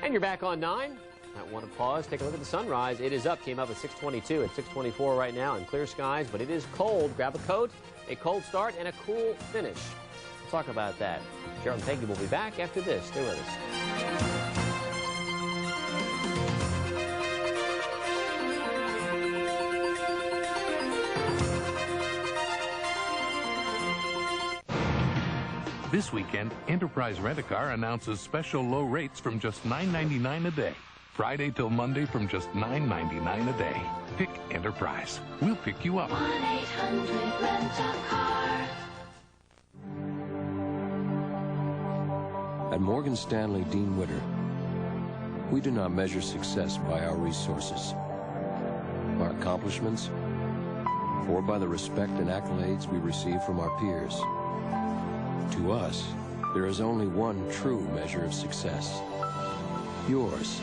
And you're back on 9. I want to pause, take a look at the sunrise. It is up, came up at 6:22. It's 6:24 right now in clear skies, but it is cold. Grab a coat, a cold start, and a cool finish. We'll talk about that. Gerald and Peggy will be back after this. Stay with us. This weekend, Enterprise Rent-A-Car announces special low rates from just $9.99 a day. Friday till Monday from just $9.99 a day. Pick Enterprise. We'll pick you up. 1-800-RENT-A-CAR. At Morgan Stanley Dean Witter, we do not measure success by our resources, our accomplishments, or by the respect and accolades we receive from our peers. To us, there is only one true measure of success. Yours.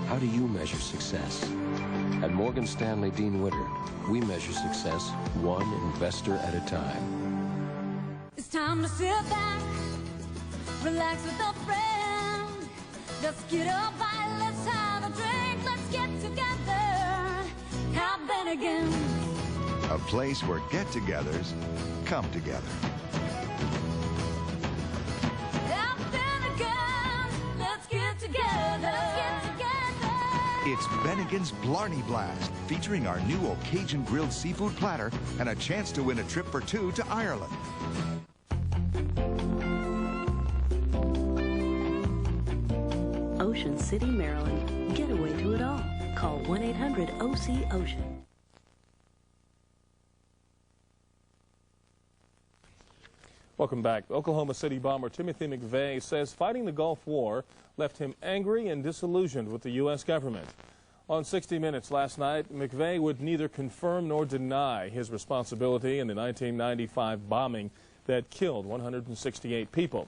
How do you measure success? At Morgan Stanley Dean Witter, we measure success one investor at a time. It's time to sit back, relax with a friend. Let's get a bite, let's have a drink, let's get together. Have Bennigan. A place where get-togethers come together. It's Bennigan's Blarney Blast, featuring our new Occasion grilled seafood platter and a chance to win a trip for 2 to Ireland. Ocean City, Maryland. Getaway to it all. Call 1-800-OC-OCEAN. Welcome back. Oklahoma City bomber Timothy McVeigh says fighting the Gulf War left him angry and disillusioned with the U.S. government. On 60 Minutes last night, McVeigh would neither confirm nor deny his responsibility in the 1995 bombing that killed 168 people.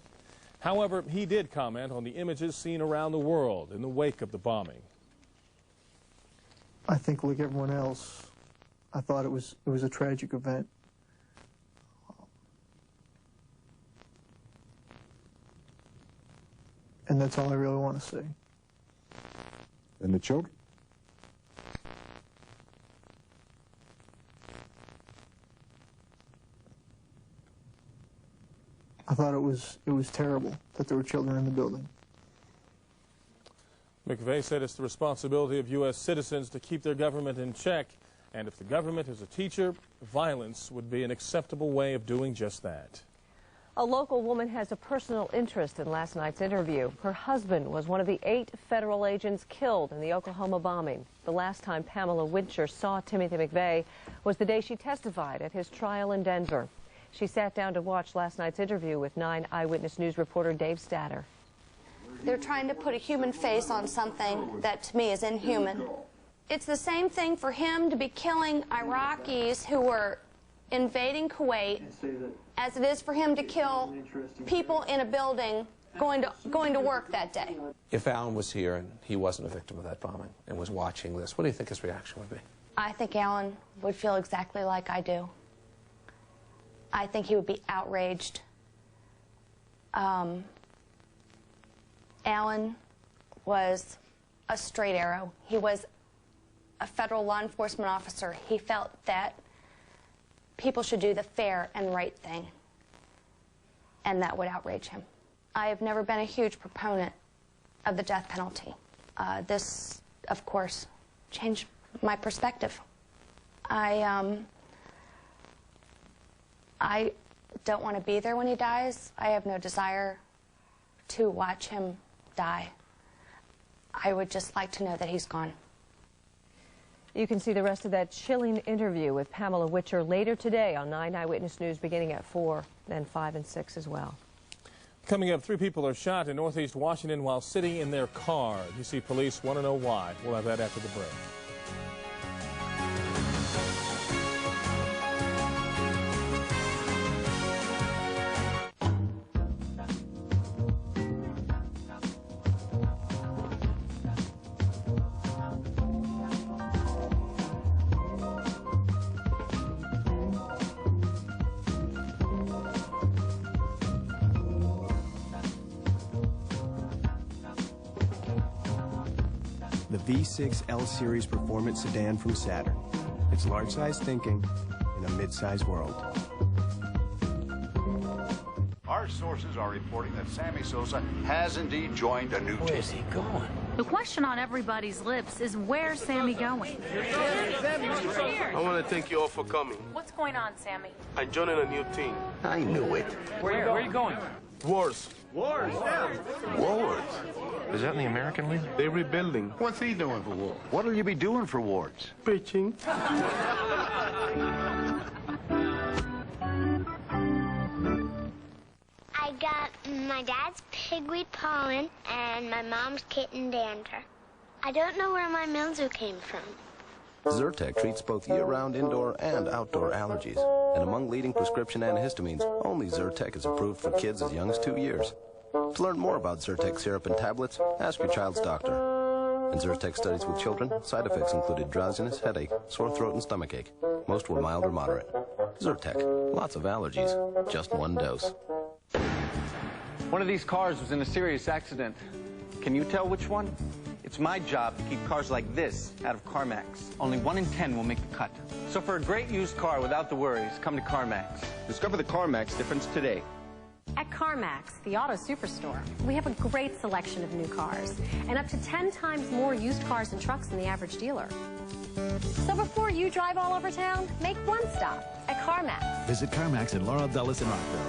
However, he did comment on the images seen around the world in the wake of the bombing. I think, like everyone else, I thought it was a tragic event. And that's all I really want to say. And the children? I thought it was terrible that there were children in the building. McVeigh said it's the responsibility of U.S. citizens to keep their government in check, and if the government is a teacher, violence would be an acceptable way of doing just that. A local woman has a personal interest in last night's interview. Her husband was one of the 8 federal agents killed in the Oklahoma bombing. The last time Pamela Winter saw Timothy McVeigh was the day she testified at his trial in Denver. She sat down to watch last night's interview with 9 Eyewitness News reporter Dave Statter. They're trying to put a human face on something that to me is inhuman. It's the same thing for him to be killing Iraqis who were invading Kuwait as it is for him to kill people in a building going to work that day. If Alan was here and he wasn't a victim of that bombing and was watching this, what do you think his reaction would be? I think Alan would feel exactly like I do. I think he would be outraged. Alan was a straight arrow. He was a federal law enforcement officer. He felt that people should do the fair and right thing, and that would outrage him. I have never been a huge proponent of the death penalty. This, of course, changed my perspective. I don't want to be there when he dies. I have no desire to watch him die. I would just like to know that he's gone. You can see the rest of that chilling interview with Pamela Winter later today on 9 Eyewitness News beginning at 4, then 5 and 6 as well. Coming up, 3 people are shot in northeast Washington while sitting in their car. You see, police want to know why. We'll have that after the break. the V6 L Series performance sedan from Saturn. It's large-size thinking in a mid-size world. Our sources are reporting that Sammy Sosa has indeed joined a new team. Where's he going? The question on everybody's lips is, where's Sammy going? I want to thank you all for coming. What's going on, Sammy? I'm joining a new team. I knew it. Where are you going? Wars. Wars, yeah. Wars? Is that in the American League? They're rebuilding. What's he doing for war? What'll you be doing for wards? Preaching. I got my dad's pigweed pollen and my mom's kitten dander. I don't know where my mildew came from. Zyrtec treats both year-round indoor and outdoor allergies. And among leading prescription antihistamines, only Zyrtec is approved for kids as young as 2 years. To learn more about Zyrtec syrup and tablets, ask your child's doctor. In Zyrtec studies with children, side effects included drowsiness, headache, sore throat, and stomachache. Most were mild or moderate. Zyrtec, lots of allergies, just one dose. One of these cars was in a serious accident. Can you tell which one? It's my job to keep cars like this out of CarMax. Only 1 in 10 will make the cut. So for a great used car without the worries, come to CarMax. Discover the CarMax difference today. At CarMax, the auto superstore, we have a great selection of new cars and up to 10 times more used cars and trucks than the average dealer. So before you drive all over town, make one stop at CarMax. Visit CarMax in Laurel, Dulles, and Rockville.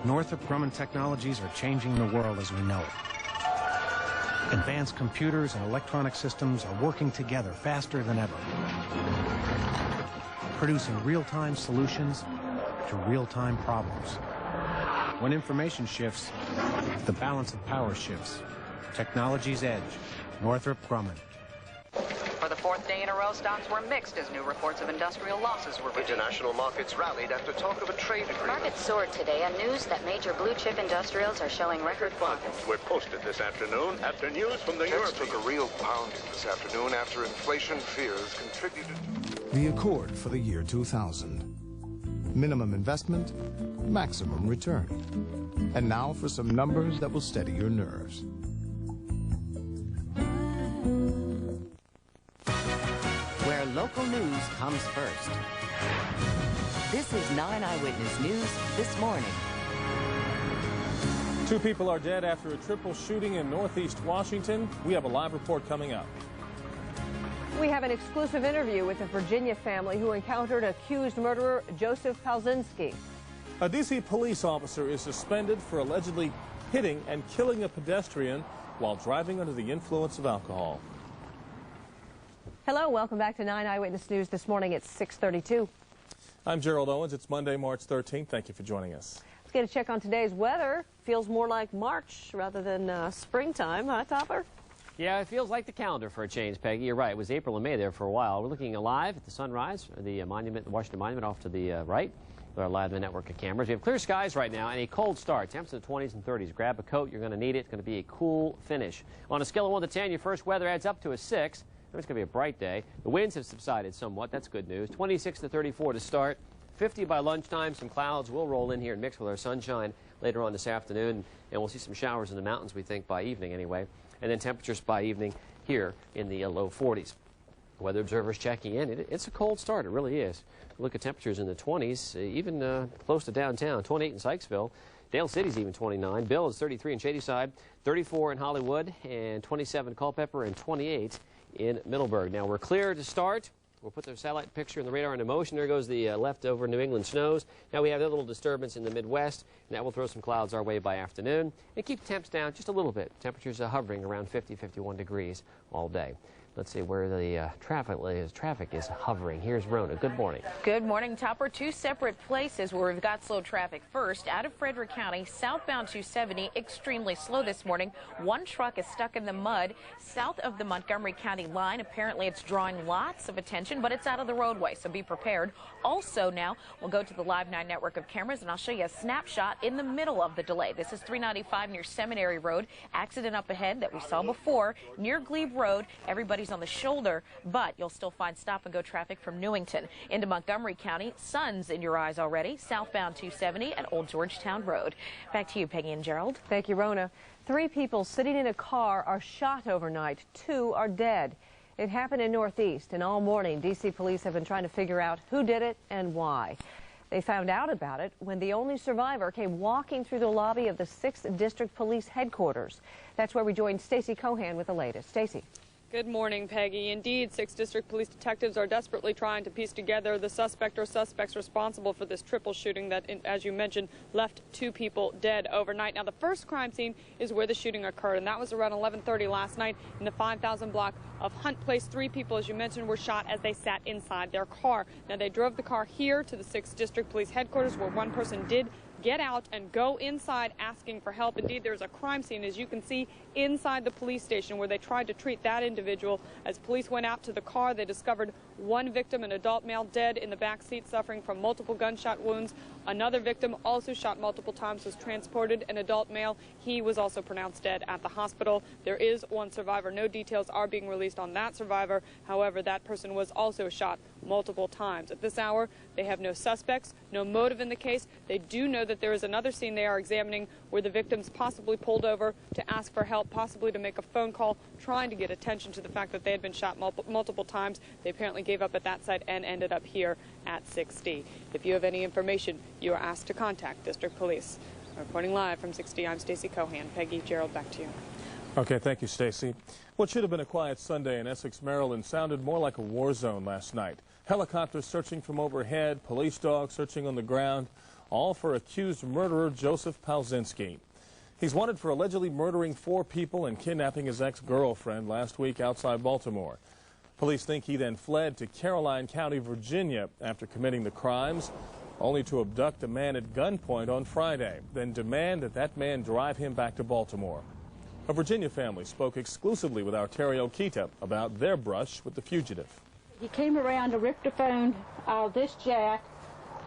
Northrop Grumman technologies are changing the world as we know it. Advanced computers and electronic systems are working together faster than ever, producing real-time solutions to real-time problems. When information shifts, the balance of power shifts. Technology's edge. Northrop Grumman. For the fourth day in a row, stocks were mixed as new reports of industrial losses were released. International markets rallied after talk of a trade agreement. Markets soared today on news that major blue-chip industrials are showing record profits. Were posted this afternoon after news from the Europeans took a real pounding this afternoon after inflation fears contributed. The Accord for the year 2000. Minimum investment, maximum return. And now for some numbers that will steady your nerves. Where local news comes first. This is 9 Eyewitness News this morning. 2 people are dead after a triple shooting in Northeast Washington. We have a live report coming up. We have an exclusive interview with a Virginia family who encountered accused murderer Joseph Palczynski. A D.C. police officer is suspended for allegedly hitting and killing a pedestrian while driving under the influence of alcohol. Hello, welcome back to 9 Eyewitness News this morning. It's 6:32. I'm Gerald Owens. It's Monday, March 13th. Thank you for joining us. Let's get a check on today's weather. Feels more like March rather than springtime, huh, Topper? Yeah, it feels like the calendar for a change, Peggy. You're right. It was April and May there for a while. We're looking live at the sunrise, the monument, the Washington Monument off to the right. With our live network of cameras. We have clear skies right now and a cold start. Temps in the 20s and 30s. Grab a coat. You're going to need it. It's going to be a cool finish. On a scale of 1 to 10, your first weather adds up to a 6. It's going to be a bright day. The winds have subsided somewhat. That's good news. 26 to 34 to start. 50 by lunchtime. Some clouds will roll in here and mix with our sunshine later on this afternoon. And we'll see some showers in the mountains, we think, by evening anyway. And then temperatures by evening here in the low 40s. Weather observers checking in. It's a cold start. It really is. Look at temperatures in the 20s, even close to downtown. 28 in Sykesville. Dale City's even 29. Bill is 33 in Shadyside, 34 in Hollywood, and 27 in Culpeper, and 28 in Middleburg. Now we're clear to start. We'll put the satellite picture in the radar into motion. There goes the leftover New England snows. Now we have a little disturbance in the Midwest, and that will throw some clouds our way by afternoon and keep temps down just a little bit. Temperatures are hovering around 50, 51 degrees all day. Let's see where the traffic is hovering. Here's Rona. Good morning. Good morning, Topper. 2 separate places where we've got slow traffic. First, out of Frederick County, southbound 270, extremely slow this morning. 1 truck is stuck in the mud south of the Montgomery County line. Apparently, it's drawing lots of attention, but it's out of the roadway, so be prepared. Also now, we'll go to the Live 9 network of cameras, and I'll show you a snapshot in the middle of the delay. This is 395 near Seminary Road. Accident up ahead that we saw before near Glebe Road. Everybody injuries on the shoulder, but you'll still find stop-and-go traffic from Newington into Montgomery County. Sun's in your eyes already, southbound 270 and Old Georgetown Road. Back to you, Peggy and Gerald. Thank you, Rona. 3 people sitting in a car are shot overnight. 2 are dead. It happened in Northeast, and all morning, D.C. police have been trying to figure out who did it and why. They found out about it when the only survivor came walking through the lobby of the 6th District Police headquarters. That's where we joined Stacey Cohan with the latest. Stacey. Good morning, Peggy. Indeed, 6th District Police detectives are desperately trying to piece together the suspect or suspects responsible for this triple shooting that, as you mentioned, left 2 people dead overnight. Now, the first crime scene is where the shooting occurred, and that was around 11:30 last night in the 5000 block of Hunt Place. 3 people, as you mentioned, were shot as they sat inside their car. Now, they drove the car here to the 6th District Police headquarters, where one person did get out and go inside asking for help. Indeed, there's a crime scene, as you can see, inside the police station where they tried to treat that individual. As police went out to the car, they discovered one victim, an adult male, dead in the back seat, suffering from multiple gunshot wounds. Another victim, also shot multiple times, was transported, an adult male. He was also pronounced dead at the hospital. There is one survivor. No details are being released on that survivor. However, that person was also shot multiple times. At this hour, they have no suspects, no motive in the case. They do know that there is another scene they are examining where the victims possibly pulled over to ask for help, possibly to make a phone call, trying to get attention to the fact that they had been shot multiple times. They apparently gave up at that site and ended up here at 6D. If you have any information, you are asked to contact District Police. Reporting live from 6D, I'm Stacey Cohan. Peggy, Gerald, back to you. Okay, thank you, Stacey. What should have been a quiet Sunday in Essex, Maryland, sounded more like a war zone last night. Helicopters searching from overhead, police dogs searching on the ground, all for accused murderer Joseph Palczynski. He's wanted for allegedly murdering 4 people and kidnapping his ex-girlfriend last week outside Baltimore. Police think he then fled to Caroline County, Virginia after committing the crimes, only to abduct a man at gunpoint on Friday, then demand that that man drive him back to Baltimore. A Virginia family spoke exclusively with our Terry Okita about their brush with the fugitive. He came around to rip the phone out of this jack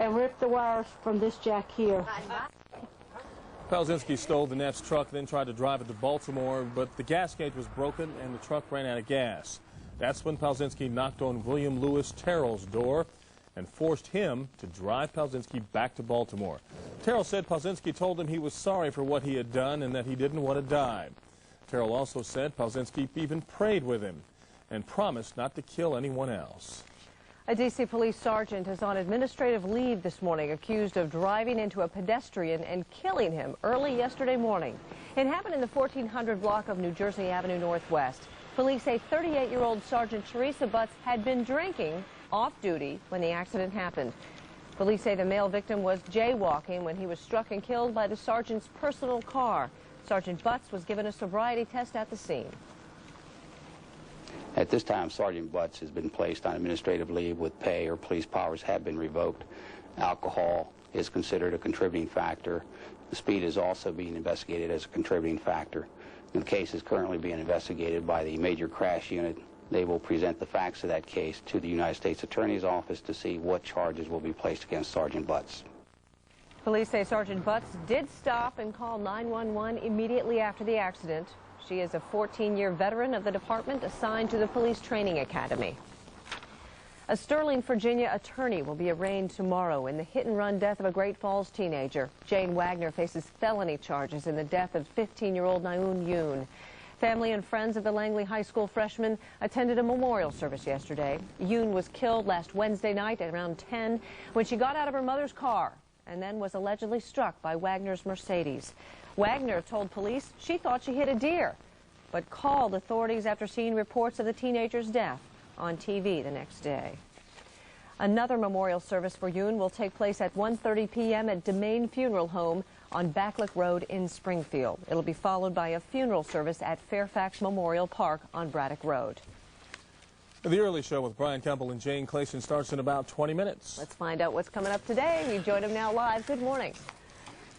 and rip the wires from this jack here. Palczynski stole the Nets truck, then tried to drive it to Baltimore, but the gas gauge was broken and the truck ran out of gas. That's when Palczynski knocked on William Lewis Terrell's door and forced him to drive Palczynski back to Baltimore. Terrell said Palczynski told him he was sorry for what he had done and that he didn't want to die. Terrell also said Palczynski even prayed with him and promised not to kill anyone else. A D.C. police sergeant is on administrative leave this morning, accused of driving into a pedestrian and killing him early yesterday morning. It happened in the 1400 block of New Jersey Avenue Northwest. Police say 38-year-old Sergeant Teresa Butts had been drinking off-duty when the accident happened. Police say the male victim was jaywalking when he was struck and killed by the sergeant's personal car. Sergeant Butts was given a sobriety test at the scene. At this time, Sergeant Butts has been placed on administrative leave with pay, or police powers have been revoked. Alcohol is considered a contributing factor. The speed is also being investigated as a contributing factor. The case is currently being investigated by the Major Crash Unit. They will present the facts of that case to the United States Attorney's Office to see what charges will be placed against Sergeant Butts. Police say Sergeant Butts did stop and call 911 immediately after the accident. She is a 14-year veteran of the department assigned to the Police Training Academy. A Sterling, Virginia attorney will be arraigned tomorrow in the hit-and-run death of a Great Falls teenager. Jane Wagner faces felony charges in the death of 15-year-old Naoon Yoon. Family and friends of the Langley High School freshman attended a memorial service yesterday. Yoon was killed last Wednesday night at around 10 when she got out of her mother's car and then was allegedly struck by Wagner's Mercedes. Wagner told police she thought she hit a deer, but called authorities after seeing reports of the teenager's death on TV the next day. Another memorial service for Yoon will take place at 1:30 p.m. at Domain Funeral Home on Backlick Road in Springfield. It'll be followed by a funeral service at Fairfax Memorial Park on Braddock Road. The Early Show with Brian Campbell and Jane Clayson starts in about 20 minutes. Let's find out what's coming up today. We join him now live. Good morning.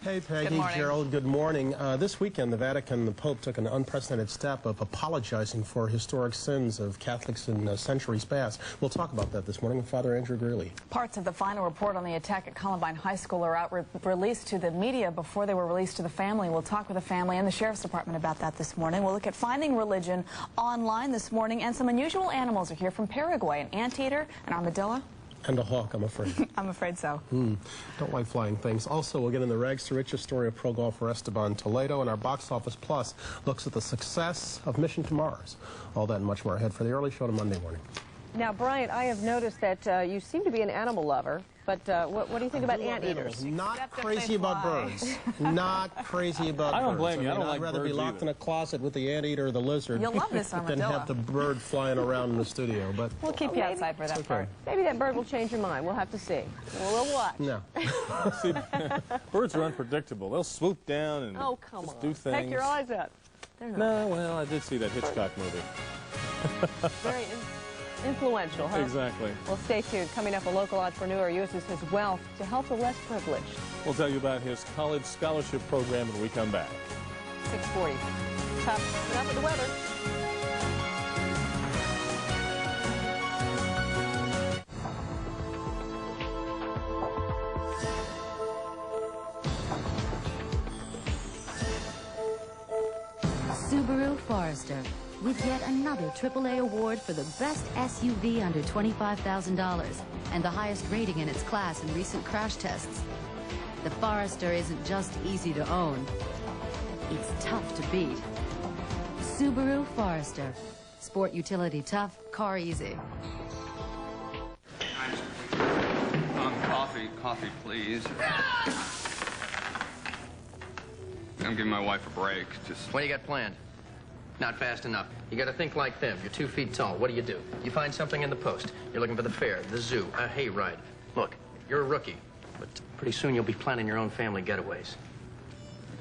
Hey, Peggy. Good morning. Gerald, good morning. This weekend, the Vatican, the Pope took an unprecedented step of apologizing for historic sins of Catholics in centuries past. We'll talk about that this morning with Father Andrew Greeley. Parts of the final report on the attack at Columbine High School are out released to the media before they were released to the family. We'll talk with the family and the Sheriff's Department about that this morning. We'll look at finding religion online this morning, and some unusual animals are here from Paraguay, an anteater, an armadillo. And a hawk, I'm afraid. I'm afraid so. Don't like flying things. Also, we'll get in the rags to riches story of pro golfer Esteban Toledo, and our Box Office Plus looks at the success of Mission to Mars. All that and much more ahead for the early show on Monday morning. Now, Brian, I have noticed that you seem to be an animal lover, but what do you think about anteaters? Not crazy about birds. Not crazy about birds. I don't blame you. I don't like I'd rather birds be locked either. in a closet with the anteater or the lizard You'll love this than armadillo. have the bird flying around in the studio. But We'll keep you outside for that okay. part. Maybe that bird will change your mind. We'll have to see. We'll watch. No. See, birds are unpredictable. They'll swoop down and Oh, come just on. do things. Heck your eyes out. No, well, I did see that Hitchcock movie. Very influential, huh? Exactly. Well, stay tuned. Coming up, a local entrepreneur uses his wealth to help the less privileged. We'll tell you about his college scholarship program when we come back. 6:40. Tough. Enough of the weather. Subaru Forester, with yet another AAA award for the best SUV under $25,000 and the highest rating in its class in recent crash tests. The Forester isn't just easy to own, it's tough to beat. Subaru Forester. Sport utility tough, car easy. Coffee, please. I'm giving my wife a break. What do you got planned? Not fast enough. You got to think like them. You're 2 feet tall. What do? You find something in the post. You're looking for the fair, the zoo, a hayride. Look, you're a rookie, but pretty soon you'll be planning your own family getaways.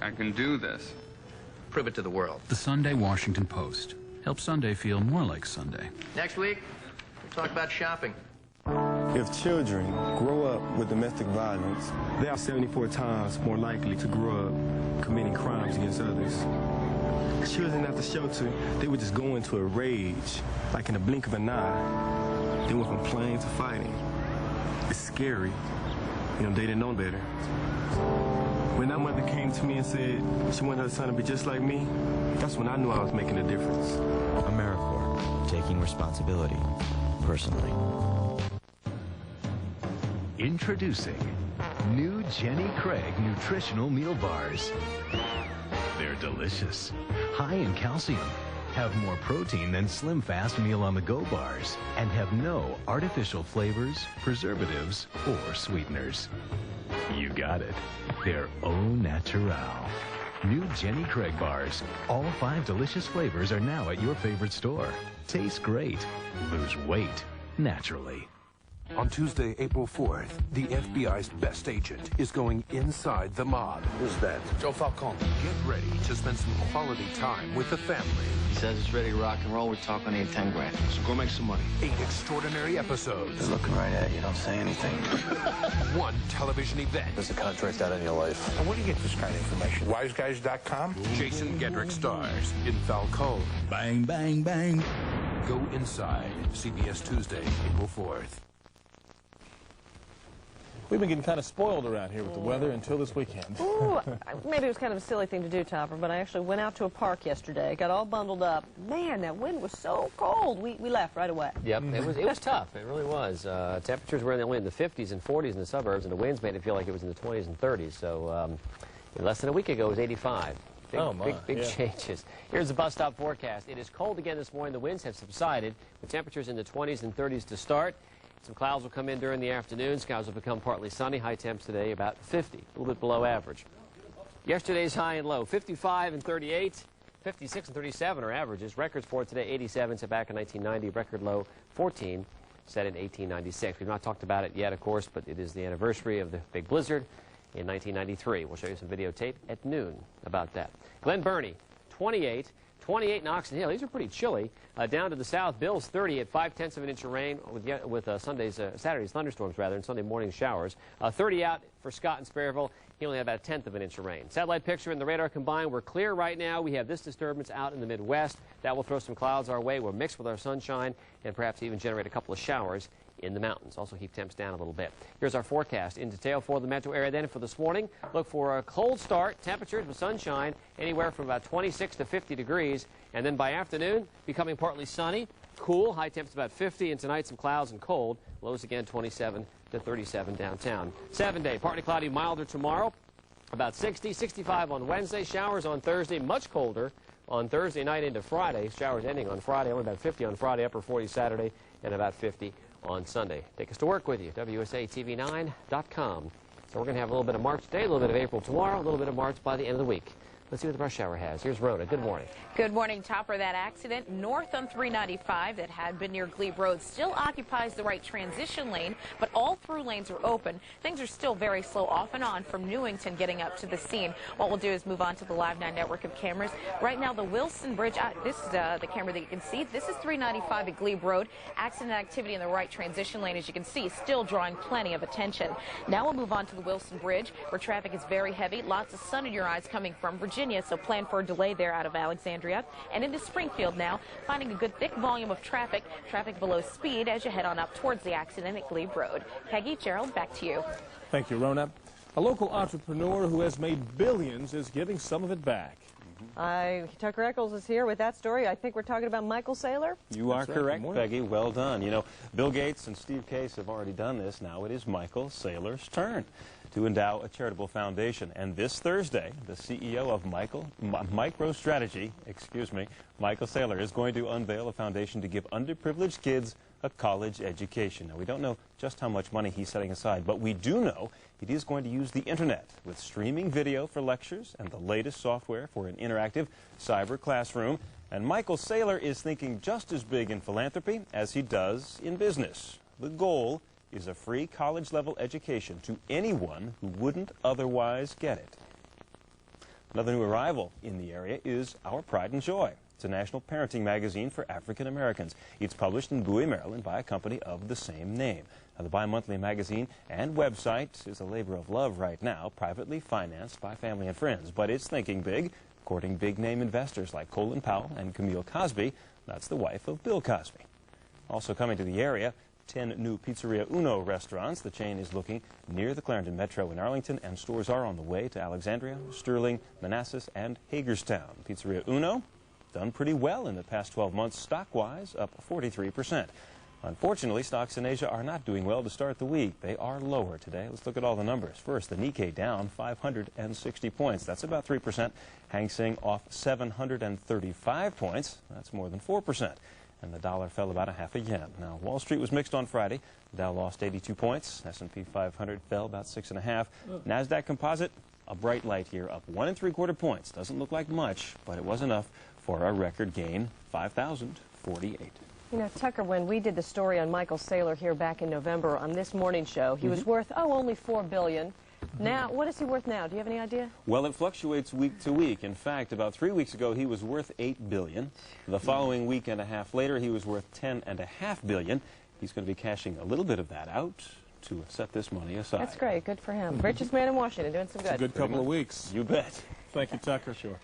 I can do this. Prove it to the world. The Sunday Washington Post. Help Sunday feel more like Sunday. Next week, we'll talk about shopping. If children grow up with domestic violence, they are 74 times more likely to grow up committing crimes against others. Children at the shelter, they would just go into a rage, like in the blink of an eye. They went from playing to fighting. It's scary. You know, they didn't know better. When that mother came to me and said she wanted her son to be just like me, that's when I knew I was making a difference. AmeriCorps, taking responsibility personally. Introducing new Jenny Craig Nutritional Meal Bars. They're delicious, high in calcium, have more protein than Slim Fast Meal on the Go bars, and have no artificial flavors, preservatives, or sweeteners. You got it. They're au naturel. New Jenny Craig bars. All 5 delicious flavors are now at your favorite store. Taste great. Lose weight naturally. On Tuesday, April 4th, the FBI's best agent is going inside the mob. Who's that? Joe Falcone. Get ready to spend some quality time with the family. He says he's ready to rock and roll. We're talking 8, 10 grand. So go make some money. 8 extraordinary episodes. They're looking right at you. Don't say anything. 1 television event. There's a contract out in your life. And where do you get this kind of information? WiseGuys.com? Jason Gedrick stars in Falcone. Bang, bang, bang. Go inside. CBS Tuesday, April 4th. We've been getting kind of spoiled around here with the weather until this weekend. Ooh, maybe it was kind of a silly thing to do, Topper, but I actually went out to a park yesterday, got all bundled up. Man, that wind was so cold. We left right away. Yep, it was tough. It really was. Temperatures were only in the 50s and 40s in the suburbs, and the winds made it feel like it was in the 20s and 30s. So less than a week ago, it was 85. Big changes. Here's the bus stop forecast. It is cold again this morning. The winds have subsided, with temperatures in the 20s and 30s to start. Some clouds will come in during the afternoon. Skies will become partly sunny. High temps today about 50, a little bit below average. Yesterday's high and low, 55 and 38, 56 and 37 are averages. Records for today, 87 set back in 1990. Record low, 14 set in 1896. We've not talked about it yet, of course, but it is the anniversary of the big blizzard in 1993. We'll show you some videotape at noon about that. Glen Burnie, 28. 28 in Oxon Hill. These are pretty chilly. Down to the south, Bill's 30 at 5/10 of an inch of rain with Saturday's thunderstorms, rather, and Sunday morning showers. 30 out for Scott and Sparrowville. He only had about 1/10 of an inch of rain. Satellite picture and the radar combined, we're clear right now. We have this disturbance out in the Midwest. That will throw some clouds our way. We'll mix with our sunshine and perhaps even generate a couple of showers in the mountains. Also keep temps down a little bit. Here's our forecast in detail for the metro area. Then for this morning, look for a cold start. Temperatures with sunshine anywhere from about 26 to 50 degrees. And then by afternoon, becoming partly sunny, cool. High temps about 50. And tonight, some clouds and cold. Lows again 27 to 37 downtown. 7-day, partly cloudy, milder tomorrow. About 60, 65 on Wednesday. Showers on Thursday, much colder on Thursday night into Friday. Showers ending on Friday. Only about 50 on Friday, upper 40 Saturday, and about 50 on Sunday. Take us to work with you, WUSATV9.com. So we're going to have a little bit of March today, a little bit of April tomorrow, a little bit of March by the end of the week. Let's see what the rush hour has. Here's Rona. Good morning. Good morning, Topper. That accident north on 395 that had been near Glebe Road still occupies the right transition lane, but all through lanes are open. Things are still very slow off and on from Newington getting up to the scene. What we'll do is move on to the Live 9 network of cameras. Right now, the Wilson Bridge, this is the camera that you can see. This is 395 at Glebe Road. Accident activity in the right transition lane, as you can see, still drawing plenty of attention. Now we'll move on to the Wilson Bridge, where traffic is very heavy. Lots of sun in your eyes coming from Virginia, so plan for a delay there out of Alexandria. And into Springfield now, finding a good thick volume of traffic below speed as you head on up towards the accident at Glebe Road. Peggy, Gerald, back to you. Thank you, Rona. A local entrepreneur who has made billions is giving some of it back. Tucker Echols is here with that story. I think we're talking about Michael Saylor. You are correct, Peggy. Well done. You know, Bill Gates and Steve Case have already done this. Now it is Michael Saylor's turn to endow a charitable foundation. And this Thursday, the CEO of MicroStrategy, Michael Saylor, is going to unveil a foundation to give underprivileged kids a college education. Now, we don't know just how much money he's setting aside, but we do know it is going to use the internet with streaming video for lectures and the latest software for an interactive cyber classroom. And Michael Saylor is thinking just as big in philanthropy as he does in business. The goal is a free college-level education to anyone who wouldn't otherwise get it. Another new arrival in the area is Our Pride and Joy. It's a national parenting magazine for African Americans. It's published in Bowie, Maryland by a company of the same name. Now, the bi-monthly magazine and website is a labor of love right now, privately financed by family and friends. But it's thinking big, courting big-name investors like Colin Powell and Camille Cosby. That's the wife of Bill Cosby. Also coming to the area, 10 new Pizzeria Uno restaurants. The chain is looking near the Clarendon Metro in Arlington, and stores are on the way to Alexandria, Sterling, Manassas, and Hagerstown. Pizzeria Uno done pretty well in the past 12 months, stock-wise, up 43%. Unfortunately, stocks in Asia are not doing well to start the week. They are lower today. Let's look at all the numbers. First, the Nikkei down 560 points. That's about 3%. Hang Seng off 735 points. That's more than 4%. And the dollar fell about ½ a yen. Now, Wall Street was mixed on Friday. The Dow lost 82 points. S&P 500 fell about 6.5. NASDAQ Composite, a bright light here, up 1 3/4 points. Doesn't look like much, but it was enough for a record gain, 5,048. You know, Tucker, when we did the story on Michael Saylor here back in November on this morning show, he was worth, only $4 billion. Now, what is he worth now? Do you have any idea? Well, it fluctuates week to week. In fact, about 3 weeks ago, he was worth $8 billion. The following week and a half later, he was worth $10.5 billion. He's going to be cashing a little bit of that out to set this money aside. That's great. Good for him. Richest man in Washington, doing some good. It's a good couple of weeks. You bet. Thank you, Tucker. Sure.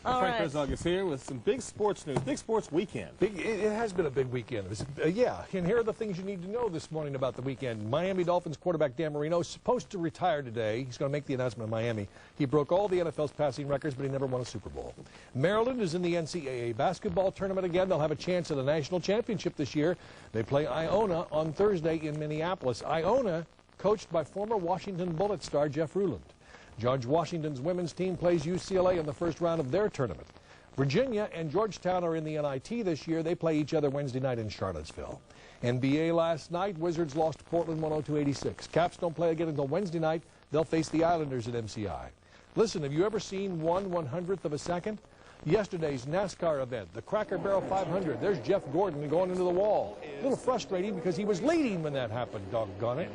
All Frank right. Herzog is here with some big sports news, big sports weekend. It has been a big weekend. Yeah, and here are the things you need to know this morning about the weekend. Miami Dolphins quarterback Dan Marino is supposed to retire today. He's going to make the announcement in Miami. He broke all the NFL's passing records, but he never won a Super Bowl. Maryland is in the NCAA basketball tournament again. They'll have a chance at a national championship this year. They play Iona on Thursday in Minneapolis. Iona, coached by former Washington Bullet star Jeff Ruland. George Washington's women's team plays UCLA in the first round of their tournament. Virginia and Georgetown are in the NIT this year. They play each other Wednesday night in Charlottesville. NBA last night, Wizards lost to Portland 102-86. Caps don't play again until Wednesday night. They'll face the Islanders at MCI. Listen, have you ever seen 1/100th of a second? Yesterday's NASCAR event, the Cracker Barrel 500. There's Jeff Gordon going into the wall. A little frustrating because he was leading when that happened, doggone it.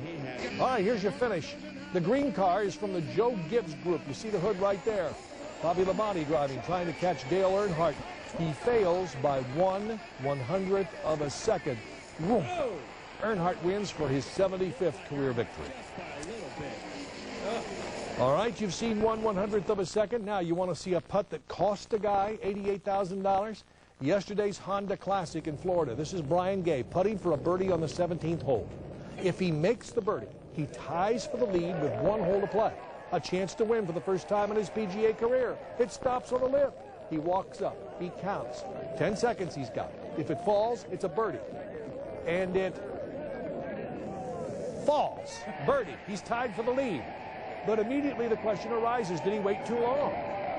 All right, here's your finish. The green car is from the Joe Gibbs Group. You see the hood right there. Bobby Labonte driving, trying to catch Dale Earnhardt. He fails by 1/100th of a second. Whoa. Earnhardt wins for his 75th career victory. All right, you've seen 1/100th of a second. Now you want to see a putt that cost a guy $88,000? Yesterday's Honda Classic in Florida. This is Brian Gay putting for a birdie on the 17th hole. If he makes the birdie, he ties for the lead with 1 hole to play. A chance to win for the first time in his PGA career. It stops on the lip. He walks up. He counts. 10 seconds he's got. If it falls, it's a birdie. And it falls. Birdie. He's tied for the lead. But immediately the question arises, did he wait too long?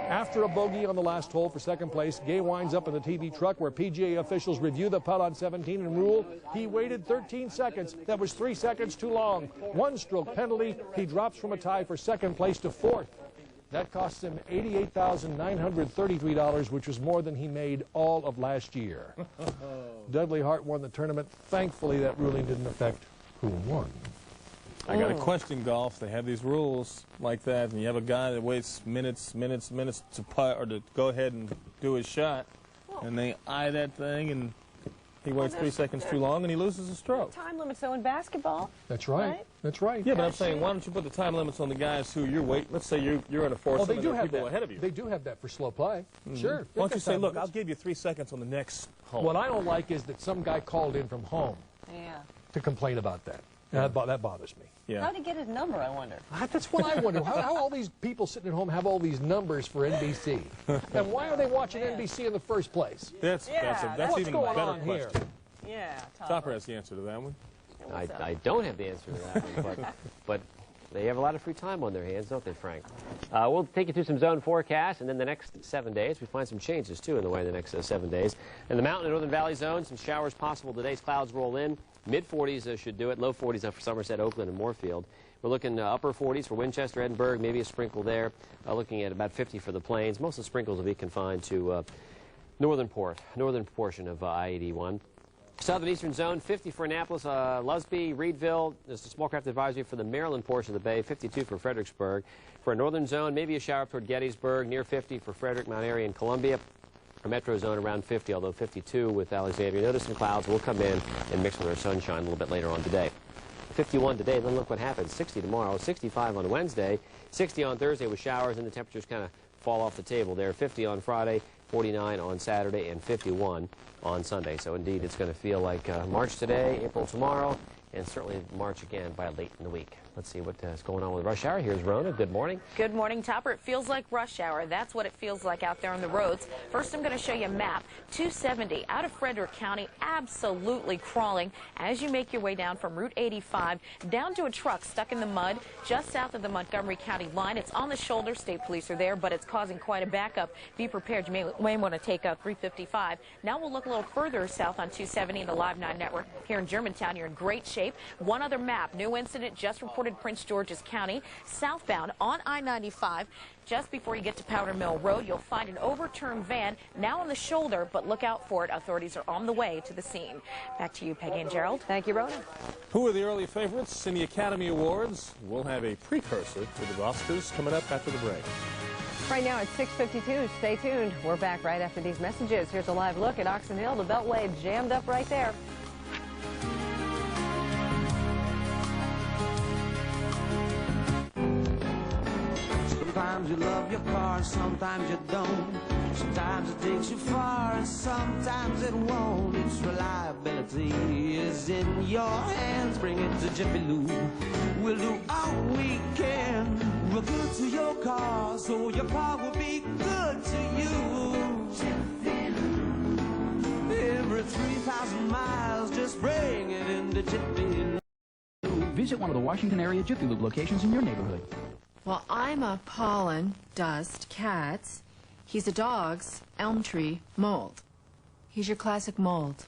After a bogey on the last hole for second place, Gay winds up in the TV truck where PGA officials review the putt on 17 and rule he waited 13 seconds. That was 3 seconds too long. 1 stroke penalty. He drops from a tie for second place to 4th. That costs him $88,933, which was more than he made all of last year. Dudley Hart won the tournament. Thankfully, that ruling didn't affect who won. I got a question, golf. They have these rules like that, and you have a guy that waits minutes to putt or to go ahead and do his shot, and they eye that thing, and he waits 3 seconds too long, and he loses a stroke. Time limits, though, in basketball. That's right. That's right. Yeah, but I'm saying, why don't you put the time limits on the guys who you're waiting? Let's say you're in a foursome and there are people ahead of you. They do have that for slow play. Sure. Why don't you say, look, I'll give you 3 seconds on the next hole. What I don't like is that some guy called in from home to complain about that. That bothers me. Yeah. How did he get his number, I wonder? That's what I wonder. How all these people sitting at home have all these numbers for NBC? And why are they watching NBC in the first place? That's even a better question. Yeah, Topper has the answer to that one. I don't have the answer to that one, but they have a lot of free time on their hands, don't they, Frank? We'll take you through some zone forecasts, and then the next 7 days, we find some changes, too, in the way in the next 7 days. In the mountain and northern valley zone, some showers possible today as clouds roll in. Mid-40s should do it. Low 40s for Somerset, Oakland, and Moorfield. We're looking upper 40s for Winchester, Edinburgh, maybe a sprinkle there. Looking at about 50 for the plains. Most of the sprinkles will be confined to northern portion of I-81. Southern eastern zone, 50 for Annapolis, Lusby, Reedville. There's a small craft advisory for the Maryland portion of the bay, 52 for Fredericksburg. For a northern zone, maybe a shower toward Gettysburg, near 50 for Frederick, Mount Airy, and Columbia. A metro zone around 50, although 52 with Alexandria. Notice some clouds will come in and mix with our sunshine a little bit later on today. 51 today, then look what happens. 60 tomorrow, 65 on Wednesday, 60 on Thursday with showers, and the temperatures kind of fall off the table there. 50 on Friday, 49 on Saturday, and 51 on Sunday. So indeed, it's going to feel like March today, April tomorrow, and certainly March again by late in the week. Let's see what is going on with rush hour. Here's Rona. Good morning. Good morning, Topper. It feels like rush hour. That's what it feels like out there on the roads. First, I'm going to show you a map. 270 out of Frederick County, absolutely crawling as you make your way down from Route 85 down to a truck stuck in the mud just south of the Montgomery County line. It's on the shoulder. State police are there, but it's causing quite a backup. Be prepared. You may want to take out 355. Now we'll look a little further south on 270 in the Live 9 network. Here in Germantown, you're in great shape. One other map. New incident just reported Prince George's County, southbound on I-95. Just before you get to Powder Mill Road, you'll find an overturned van now on the shoulder, but look out for it. Authorities are on the way to the scene. Back to you, Peggy and Gerald. Thank you, Rona. Who are the early favorites in the Academy Awards? We'll have a precursor to the Oscars coming up after the break. Right now at 6:52. Stay tuned. We're back right after these messages. Here's a live look at Oxon Hill. The Beltway jammed up right there. Sometimes you love your car, sometimes you don't. Sometimes it takes you far, and sometimes it won't. Its reliability is in your hands. Bring it to Jiffy Lube. We'll do all we can. We're good to your car, so your car will be good to you. Jiffy Lube. Every 3,000 miles, just bring it into Jiffy Lube. Visit one of the Washington area Jiffy Lube locations in your neighborhood. Well, I'm a pollen, dust, cats. He's a dog's elm tree mold. He's your classic mold.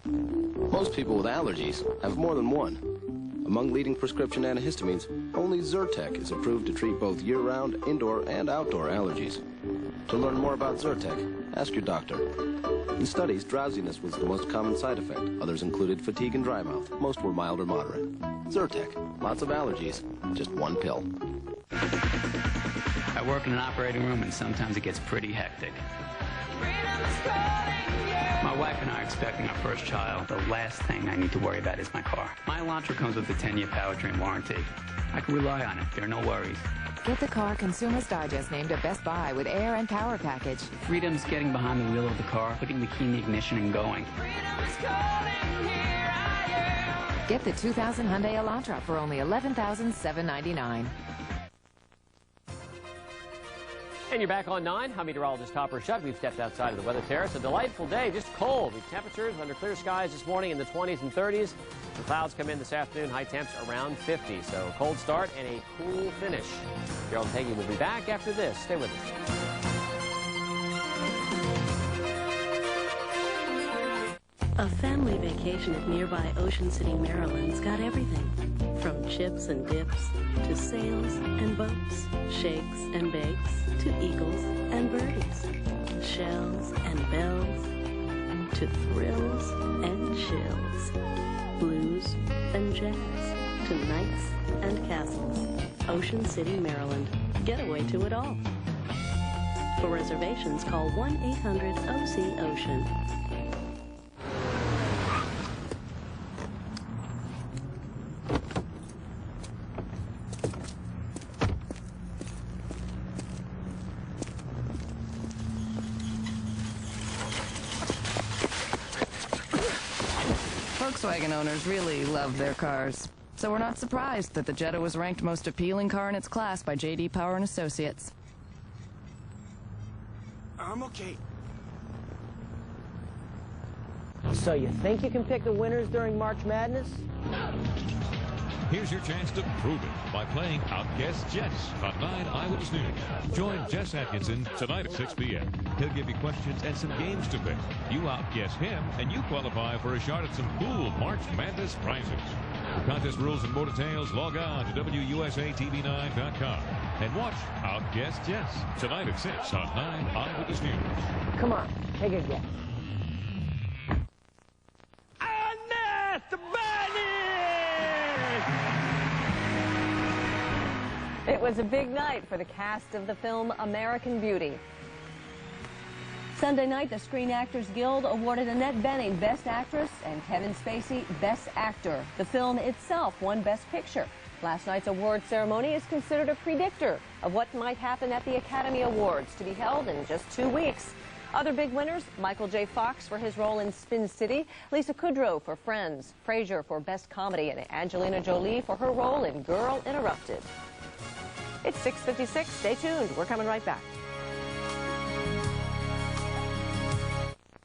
Most people with allergies have more than one. Among leading prescription antihistamines, only Zyrtec is approved to treat both year-round, indoor, and outdoor allergies. To learn more about Zyrtec, ask your doctor. In studies, drowsiness was the most common side effect. Others included fatigue and dry mouth. Most were mild or moderate. Zyrtec, lots of allergies, just one pill. I work in an operating room, and sometimes it gets pretty hectic. My wife and I are expecting our first child. The last thing I need to worry about is my car. My Elantra comes with a 10-year powertrain warranty. I can rely on it. There are no worries. Get the car Consumer's Digest named at Best Buy with air and power package. Freedom's getting behind the wheel of the car, putting the key in the ignition and going. Get the 2000 Hyundai Elantra for only $11,799. And you're back on 9. I'm meteorologist Topper Shutt. We've stepped outside of the weather terrace. A delightful day, just cold. With temperatures under clear skies this morning in the 20s and 30s. The clouds come in this afternoon, high temps around 50. So a cold start and a cool finish. Gerald and Peggy will be back after this. Stay with us. A family vacation at nearby Ocean City, Maryland's got everything. From chips and dips to sails and boats, shakes and bakes to eagles and birdies, shells and bells to thrills and chills, blues and jazz to knights and castles. Ocean City, Maryland. Get away to it all. For reservations, call 1-800-OC-OCEAN. Volkswagen owners really love their cars. So we're not surprised that the Jetta was ranked most appealing car in its class by J.D. Power and Associates. I'm okay. So you think you can pick the winners during March Madness? Here's your chance to prove it by playing Outguess Jess on 9 Eyewitness News. Join Jess Atkinson tonight at 6 p.m. He'll give you questions and some games to pick. You outguess him, and you qualify for a shot at some cool March Madness prizes. For contest rules and more details, log on to WUSATV9.com and watch Outguess Jess tonight at 6 on 9 Eyewitness News. Come on, take a guess. It was a big night for the cast of the film American Beauty. Sunday night, the Screen Actors Guild awarded Annette Bening Best Actress and Kevin Spacey Best Actor. The film itself won Best Picture. Last night's award ceremony is considered a predictor of what might happen at the Academy Awards, to be held in just 2 weeks. Other big winners, Michael J. Fox for his role in Spin City, Lisa Kudrow for Friends, Frasier for Best Comedy, and Angelina Jolie for her role in Girl Interrupted. It's 6:56. Stay tuned. We're coming right back.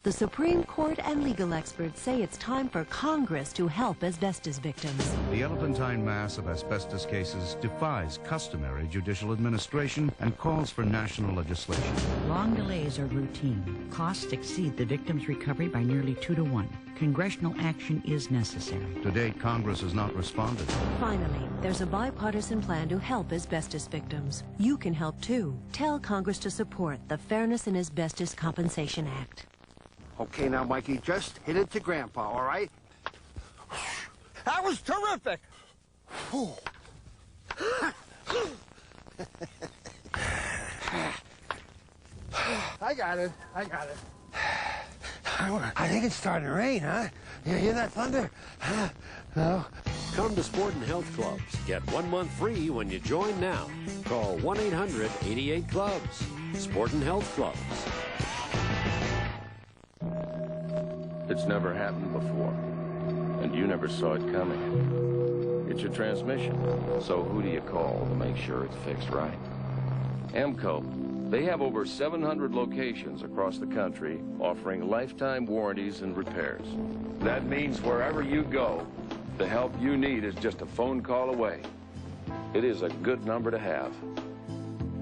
The Supreme Court and legal experts say it's time for Congress to help asbestos victims. The elephantine mass of asbestos cases defies customary judicial administration and calls for national legislation. Long delays are routine. Costs exceed the victim's recovery by nearly 2 to 1. Congressional action is necessary. To date, Congress has not responded. Finally, there's a bipartisan plan to help asbestos victims. You can help too. Tell Congress to support the Fairness in Asbestos Compensation Act. Okay, now, Mikey, just hit it to Grandpa, all right? That was terrific! I got it. I think it's starting to rain, huh? You hear that thunder? No? Come to Sport and Health Clubs. Get 1 month free when you join now. Call 1-800-88-CLUBS. Sport and Health Clubs. It's never happened before, and you never saw it coming. It's your transmission, so who do you call to make sure it's fixed right? Amco. They have over 700 locations across the country offering lifetime warranties and repairs. That means wherever you go, the help you need is just a phone call away. It is a good number to have.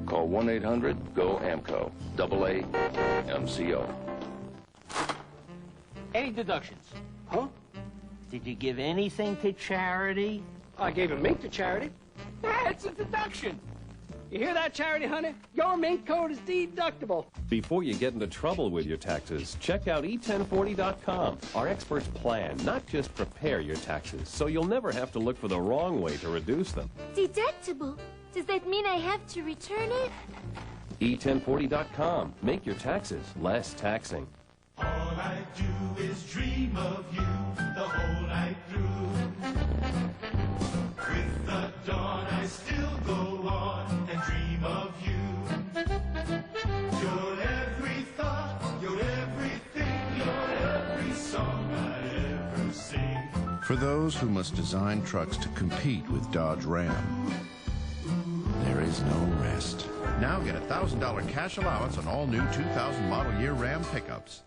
Call 1-800-GO-AMCO, AAMCO. Any deductions? Huh? Did you give anything to charity? I gave a mink to charity. That's a deduction. You hear that, charity hunter? Your mink code is deductible. Before you get into trouble with your taxes, check out e1040.com. Our experts plan, not just prepare your taxes, so you'll never have to look for the wrong way to reduce them. Deductible? Does that mean I have to return it? E1040.com. Make your taxes less taxing. All I do is dream of you the whole night through. With the dawn I still go on and dream of you. You're every thought, you're everything, you're every song I ever sing. For those who must design trucks to compete with Dodge Ram, there is no rest. Now get a $1,000 cash allowance on all new 2000 model year Ram pickups.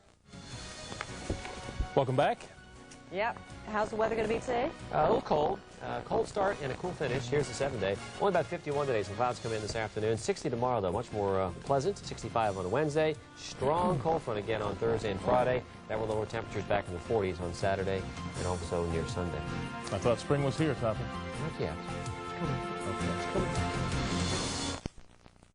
Welcome back. Yep. How's the weather going to be today? A little cold. Cold start and a cool finish. Here's the 7-day. Only about 51 today. Some clouds come in this afternoon. 60 tomorrow, though. Much more pleasant. 65 on Wednesday. Strong cold front again on Thursday and Friday. That will lower temperatures back in the 40s on Saturday and also near Sunday. I thought spring was here, Topper. Not yet. It's coming. Okay, it's coming.